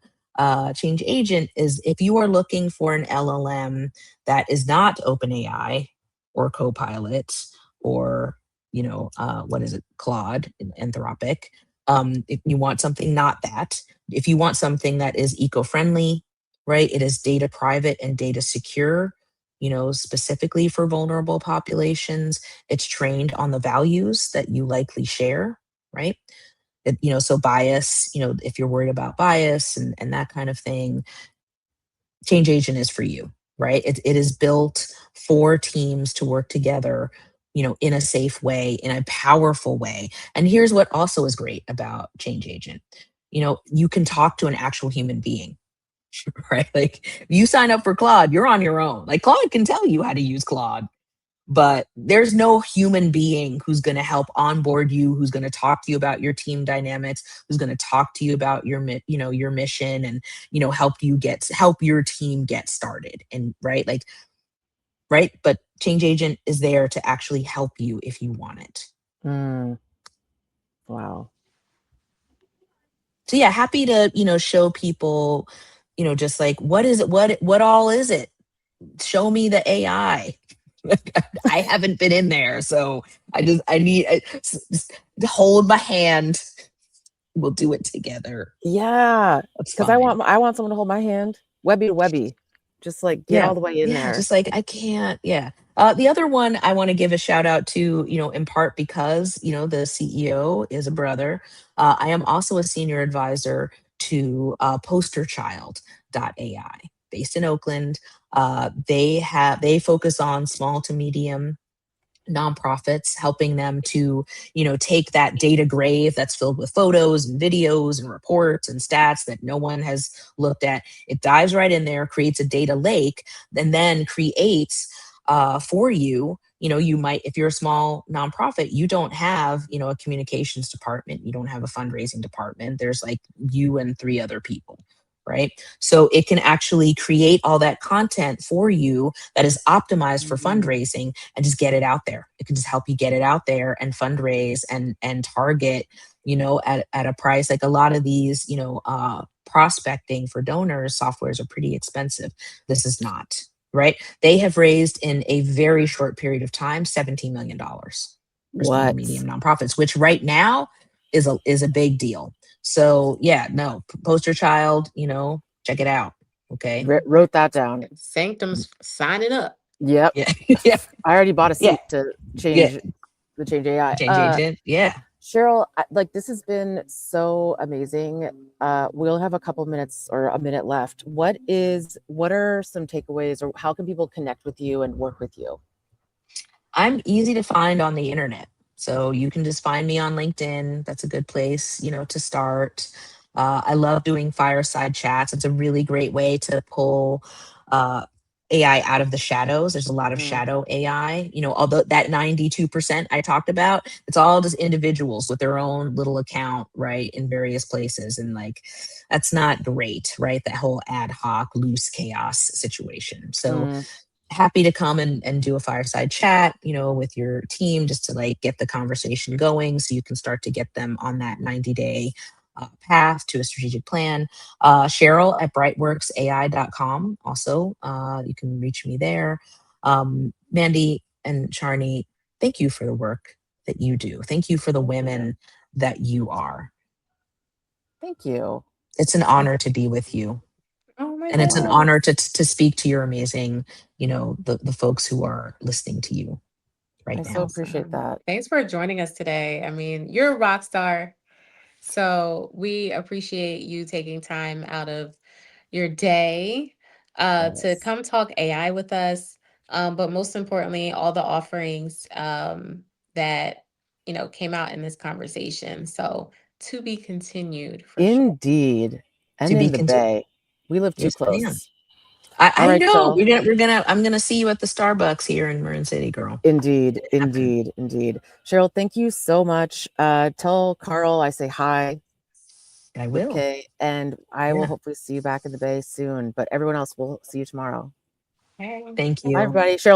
Change Agent is if you are looking for an LLM that is not OpenAI, or Copilot or, what is it, Claude, Anthropic. If you want something not that, if you want something that is eco-friendly, right? It is data private and data secure, specifically for vulnerable populations. It's trained on the values that you likely share, right? So bias, if you're worried about bias and that kind of thing, Change Agent is for you, right? It is built for teams to work together, in a safe way, in a powerful way. And here's what also is great about Change Agent. You can talk to an actual human being, right? Like you sign up for Claude, you're on your own. Like Claude can tell you how to use Claude, but there's no human being who's going to help onboard you, who's going to talk to you about your team dynamics, who's going to talk to you about your mission, and help your team get started. And right, but Change Agent is there to actually help you if you want it. Wow. So yeah, happy to show people, just like, what is it, what all is it? Show me the AI. I haven't been in there, so I need to hold my hand. We'll do it together. Yeah, That's because fine. I want someone to hold my hand, webby to webby, just like get all the way in there. Just like I can't. Yeah. The other one I want to give a shout out to, in part because the CEO is a brother. I am also a senior advisor to posterchild.ai based in Oakland. They focus on small to medium nonprofits, helping them to take that data grave that's filled with photos and videos and reports and stats that no one has looked at. It dives right in there, creates a data lake, and then creates for you. You might, if you're a small nonprofit, you don't have a communications department, you don't have a fundraising department. There's like you and 3 other people, right? So it can actually create all that content for you that is optimized for fundraising and just get it out there. It can just help you get it out there and fundraise and target, at a price. Like a lot of these, prospecting for donors softwares are pretty expensive. This is not, right? They have raised in a very short period of time $17 million for small and medium nonprofits, which right now is a big deal. So yeah, no, poster child, check it out. Okay. Wrote that down. Sanctum's signing up. Yep. Yeah. Yeah. I already bought a seat to change the Change AI. Change Agent. Yeah. Cheryl, this has been so amazing. We'll have a couple minutes or a minute left. What are some takeaways, or how can people connect with you and work with you? I'm easy to find on the internet. So you can just find me on LinkedIn. That's a good place, to start. I love doing fireside chats. It's a really great way to pull AI out of the shadows. There's a lot of shadow AI, although that 92% I talked about, it's all just individuals with their own little account, right, in various places. And that's not great, right? That whole ad hoc, loose chaos situation. So happy to come and do a fireside chat, with your team, just to get the conversation going so you can start to get them on that 90-day path to a strategic plan. Cheryl at brightworksai.com. Also, you can reach me there. Mandy and Charney, thank you for the work that you do. Thank you for the women that you are. Thank you. It's an honor to be with you. Oh my and God. It's an honor to speak to your amazing, the folks who are listening to you right now. I so appreciate that. Thanks for joining us today. I mean, you're a rock star. So we appreciate you taking time out of your day to come talk AI with us. But most importantly, all the offerings that came out in this conversation. So to be continued for sure. Indeed. And To be in the continued. Bay. We live too Yes, ma'am. close. I right, know. Cheryl. I'm gonna see you at the Starbucks here in Marin City, girl. Indeed. Cheryl, thank you so much. Tell Carl I say hi. I will. Okay. And I will hopefully see you back in the Bay soon. But everyone else will see you tomorrow. Thank you. Bye, everybody. Cheryl.